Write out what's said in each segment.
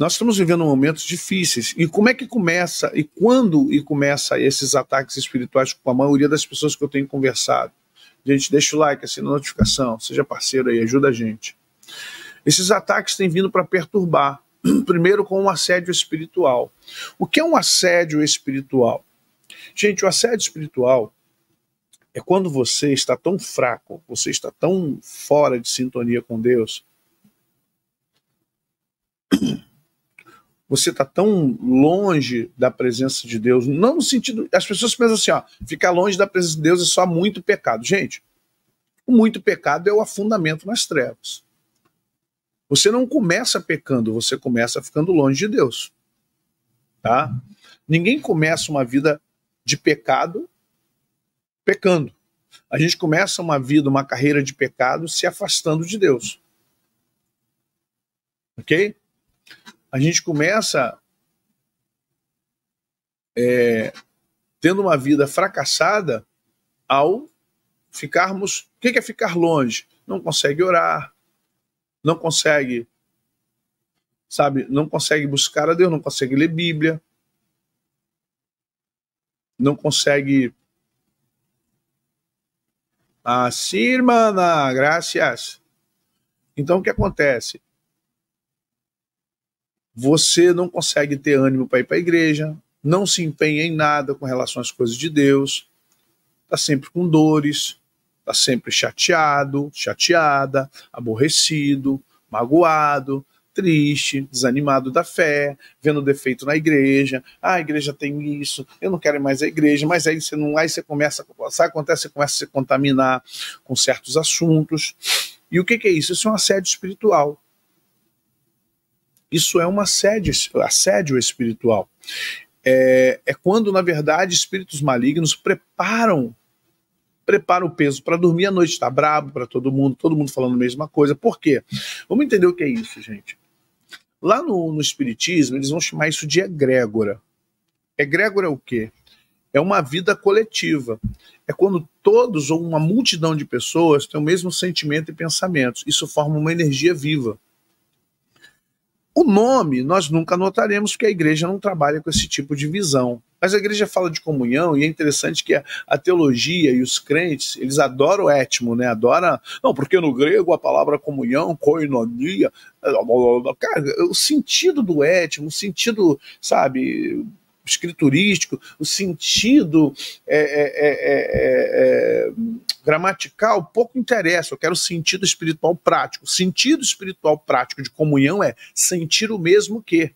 Nós estamos vivendo momentos difíceis. E como é que começa, e quando começa esses ataques espirituais com a maioria das pessoas que eu tenho conversado? Gente, deixa o like, assina a notificação, seja parceiro aí, ajuda a gente. Esses ataques têm vindo para perturbar. Primeiro com um assédio espiritual. O que é um assédio espiritual? Gente, o assédio espiritual é quando você está tão fraco, você está tão fora de sintonia com Deus, você está tão longe da presença de Deus, não no sentido... As pessoas pensam assim, ó, ficar longe da presença de Deus é só muito pecado. Gente, o muito pecado é o afundamento nas trevas. Você não começa pecando, você começa ficando longe de Deus. Tá? Ninguém começa uma vida de pecado pecando. A gente começa uma vida, uma carreira de pecado se afastando de Deus. Ok? A gente começa tendo uma vida fracassada ao ficarmos... O que é ficar longe? Não consegue orar, não consegue, sabe, não consegue buscar a Deus, não consegue ler Bíblia, não consegue... Sim, irmã, graças. Então, o que acontece? Você não consegue ter ânimo para ir para a igreja, não se empenha em nada com relação às coisas de Deus, está sempre com dores, está sempre chateado, chateada, aborrecido, magoado, triste, desanimado da fé, vendo defeito na igreja. A igreja tem isso, eu não quero mais a igreja, mas aí você começa, sabe, acontece, você começa a se contaminar com certos assuntos. E o que é isso? Isso é um assédio espiritual. Isso é um assédio espiritual. É quando, na verdade, espíritos malignos preparam o peso para dormir à noite, tá brabo para todo mundo falando a mesma coisa. Por quê? Vamos entender o que é isso, gente. Lá no Espiritismo, eles vão chamar isso de egrégora. Egrégora é o quê? É uma vida coletiva. É quando todos ou uma multidão de pessoas têm o mesmo sentimento e pensamentos. Isso forma uma energia viva. O nome nós nunca notaremos, porque a igreja não trabalha com esse tipo de visão. Mas a igreja fala de comunhão, e é interessante que a teologia e os crentes, eles adoram o étimo, né? Adoram... Não, porque no grego a palavra comunhão, koinonia... Cara, o sentido do étimo, o sentido, sabe, escriturístico, o sentido gramatical pouco interessa. Eu quero o sentido espiritual prático. O sentido espiritual prático de comunhão é sentir o mesmo que.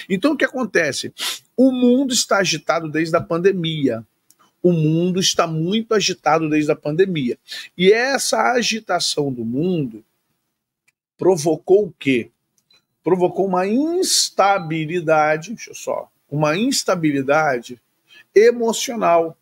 Então o que acontece? O mundo está agitado desde a pandemia. O mundo está muito agitado desde a pandemia. E essa agitação do mundo provocou o quê? Provocou uma instabilidade, uma instabilidade emocional.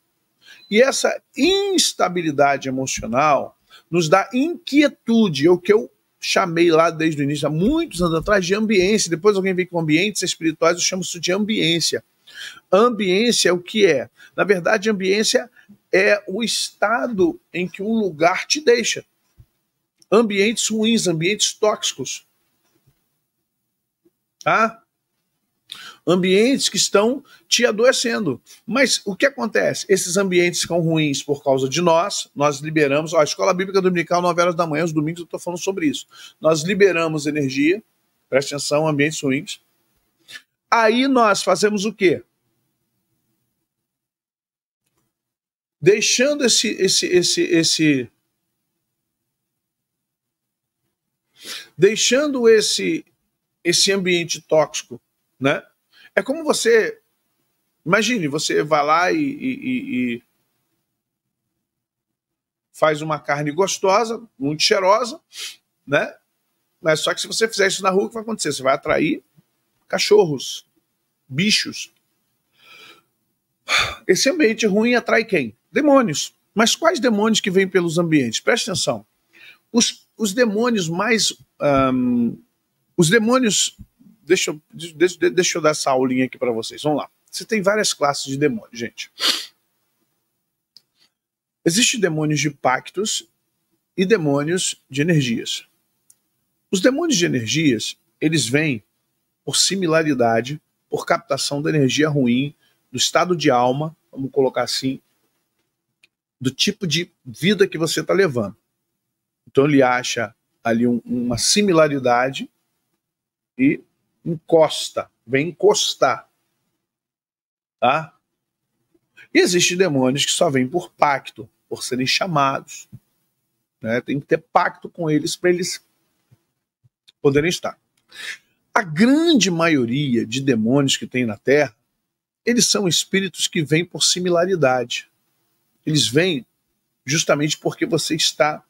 E essa instabilidade emocional nos dá inquietude, é o que eu chamei lá desde o início, há muitos anos atrás, de ambiência. Depois alguém vem com ambientes espirituais, eu chamo isso de ambiência. Ambiência é o que é? Na verdade, ambiência é o estado em que um lugar te deixa. Ambientes ruins, ambientes tóxicos. Tá? Ambientes que estão te adoecendo. Mas o que acontece? Esses ambientes ficam ruins por causa de nós liberamos, a Escola Bíblica Dominical, 9 horas da manhã, os domingos eu estou falando sobre isso. Nós liberamos energia, presta atenção, ambientes ruins. Aí nós fazemos o quê? Deixando esse ambiente tóxico, né? É como você... Imagine, você vai lá e faz uma carne gostosa, muito cheirosa, né? Mas só que se você fizer isso na rua, o que vai acontecer? Você vai atrair cachorros, bichos. Esse ambiente ruim atrai quem? Demônios. Mas quais demônios que vêm pelos ambientes? Preste atenção. Os demônios mais... os demônios... Deixa eu dar essa aulinha aqui para vocês. Vamos lá. Você tem várias classes de demônios, gente. Existem demônios de pactos e demônios de energias. Os demônios de energias, eles vêm por similaridade, por captação da energia ruim, do estado de alma, vamos colocar assim, do tipo de vida que você está levando. Então ele acha ali uma similaridade e encosta, vem encostar. Tá? E existem demônios que só vêm por pacto, por serem chamados. Né? Tem que ter pacto com eles para eles poderem estar. A grande maioria de demônios que tem na Terra, eles são espíritos que vêm por similaridade. Eles vêm justamente porque você está,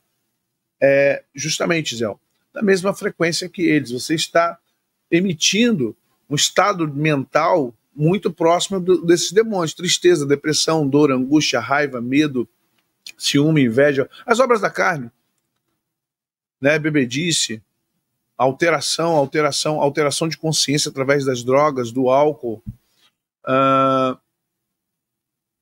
justamente, Zé, na mesma frequência que eles. Você está emitindo um estado mental muito próximo desses demônios. Tristeza, depressão, dor, angústia, raiva, medo, ciúme, inveja. As obras da carne, né? Bebedice, alteração de consciência através das drogas, do álcool,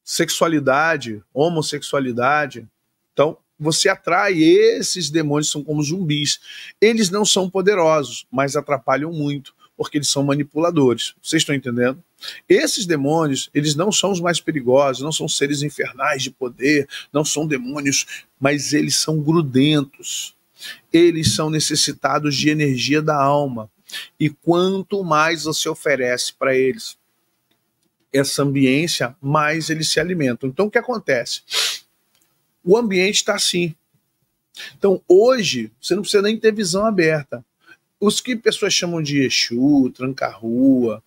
sexualidade, homossexualidade. Então, você atrai esses demônios, são como zumbis. Eles não são poderosos, mas atrapalham muito, porque eles são manipuladores. Vocês estão entendendo? Esses demônios, eles não são os mais perigosos, não são seres infernais de poder, não são demônios, mas eles são grudentos. Eles são necessitados de energia da alma. E quanto mais você oferece para eles essa ambiência, mais eles se alimentam. Então, o que acontece? O ambiente está assim. Então, hoje, você não precisa nem ter visão aberta. Os que pessoas chamam de Exu, tranca-rua,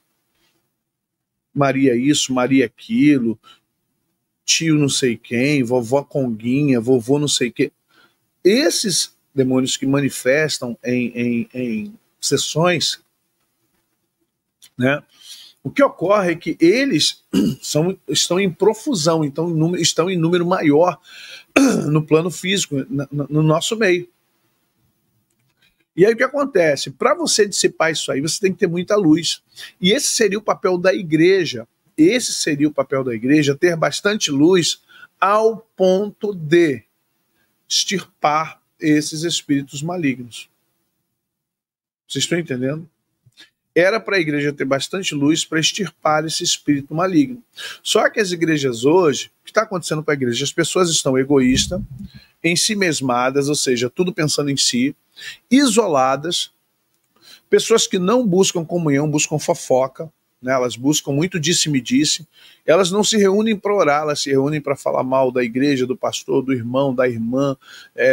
Maria isso, Maria aquilo, tio não sei quem, vovó Conguinha, vovô não sei quem. Esses demônios que manifestam em sessões, né? O que ocorre é que eles estão em profusão, então estão em número maior no plano físico, no nosso meio. E aí o que acontece? Para você dissipar isso aí, você tem que ter muita luz. E esse seria o papel da igreja. Esse seria o papel da igreja, ter bastante luz ao ponto de extirpar esses espíritos malignos. Vocês estão entendendo? Era para a igreja ter bastante luz para extirpar esse espírito maligno. Só que as igrejas hoje, o que está acontecendo com a igreja? As pessoas estão egoístas, em si mesmadas, ou seja, tudo pensando em si, isoladas, pessoas que não buscam comunhão, buscam fofoca, né? Elas buscam muito disse-me-disse, elas não se reúnem para orar, elas se reúnem para falar mal da igreja, do pastor, do irmão, da irmã,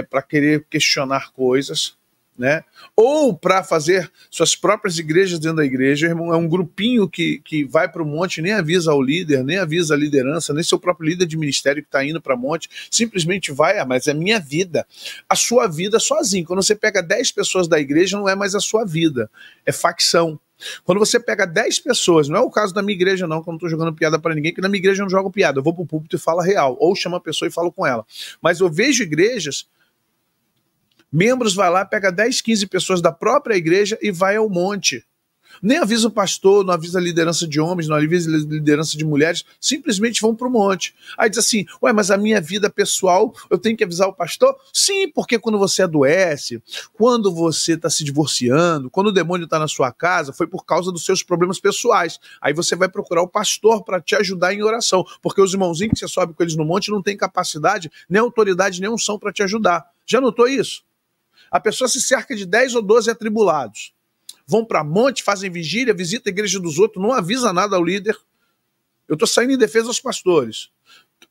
para querer questionar coisas, né? Ou para fazer suas próprias igrejas dentro da igreja. É um grupinho que vai para o monte, nem avisa ao líder, nem avisa a liderança, nem seu próprio líder de ministério que está indo para o monte, simplesmente vai, mas é minha vida. A sua vida sozinho. Quando você pega 10 pessoas da igreja, não é mais a sua vida, é facção. Quando você pega 10 pessoas, não é o caso da minha igreja não, que eu não estou jogando piada para ninguém, que na minha igreja eu não jogo piada, eu vou para o púlpito e falo a real, ou chamo a pessoa e falo com ela. Mas eu vejo igrejas, membros vai lá, pega 10, 15 pessoas da própria igreja e vai ao monte. Nem avisa o pastor, não avisa a liderança de homens, não avisa a liderança de mulheres, simplesmente vão para o monte. Aí diz assim, ué, mas a minha vida pessoal, eu tenho que avisar o pastor? Sim, porque quando você adoece, quando você está se divorciando, quando o demônio está na sua casa, foi por causa dos seus problemas pessoais. Aí você vai procurar o pastor para te ajudar em oração, porque os irmãozinhos que você sobe com eles no monte não tem capacidade, nem autoridade, nem unção para te ajudar. Já notou isso? A pessoa se cerca de 10 ou 12 atribulados. Vão para monte, fazem vigília, visita a igreja dos outros, não avisa nada ao líder. Eu estou saindo em defesa dos pastores,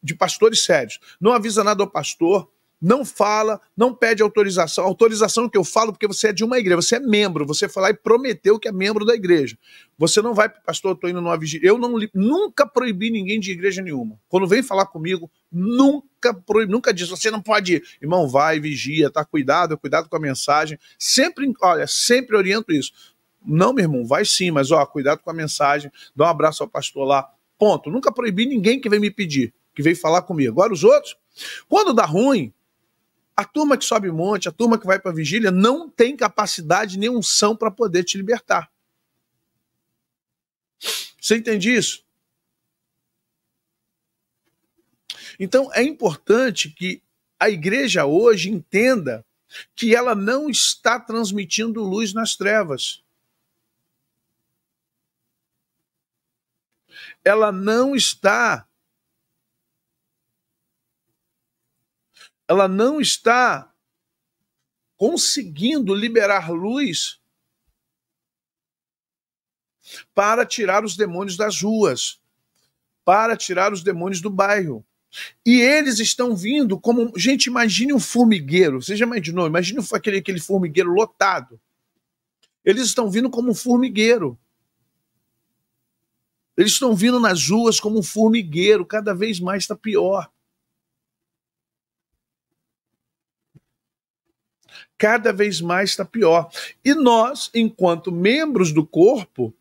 de pastores sérios. Não avisa nada ao pastor, não fala, não pede autorização. Autorização que eu falo porque você é de uma igreja, você é membro, você foi lá e prometeu que é membro da igreja. Você não vai, pastor, eu estou indo numa vigília. Eu nunca proibi ninguém de igreja nenhuma. Quando vem falar comigo, nunca diz, você não pode ir. Irmão, vai, vigia, tá? Cuidado com a mensagem. Sempre oriento isso. Não, meu irmão, vai sim, mas cuidado com a mensagem, dá um abraço ao pastor lá. Ponto. Nunca proibi ninguém que vem me pedir, que vem falar comigo. Agora os outros, quando dá ruim, a turma que sobe monte, a turma que vai para a vigília, não tem capacidade nem unção para poder te libertar. Você entende isso? Então é importante que a igreja hoje entenda que ela não está transmitindo luz nas trevas. ela não está conseguindo liberar luz para tirar os demônios das ruas, para tirar os demônios do bairro. E eles estão vindo como... Gente, imagine um formigueiro. Você já imaginou? Imagine aquele formigueiro lotado. Eles estão vindo como um formigueiro. Eles estão vindo nas ruas como um formigueiro. Cada vez mais está pior. Cada vez mais está pior. E nós, enquanto membros do corpo,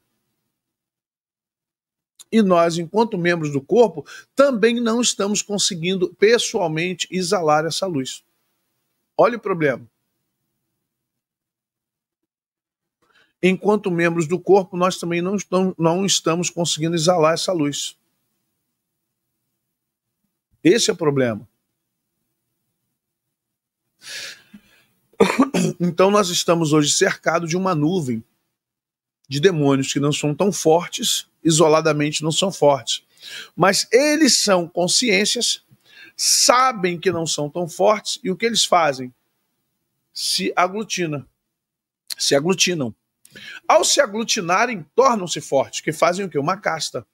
também não estamos conseguindo pessoalmente exalar essa luz. Olha o problema. Enquanto membros do corpo, nós também não estamos conseguindo exalar essa luz. Esse é o problema. Então nós estamos hoje cercados de uma nuvem de demônios que não são tão fortes, isoladamente não são fortes. Mas eles são consciências, sabem que não são tão fortes, e o que eles fazem? Se aglutinam. Ao se aglutinarem, tornam-se fortes, que fazem o quê? Uma casta.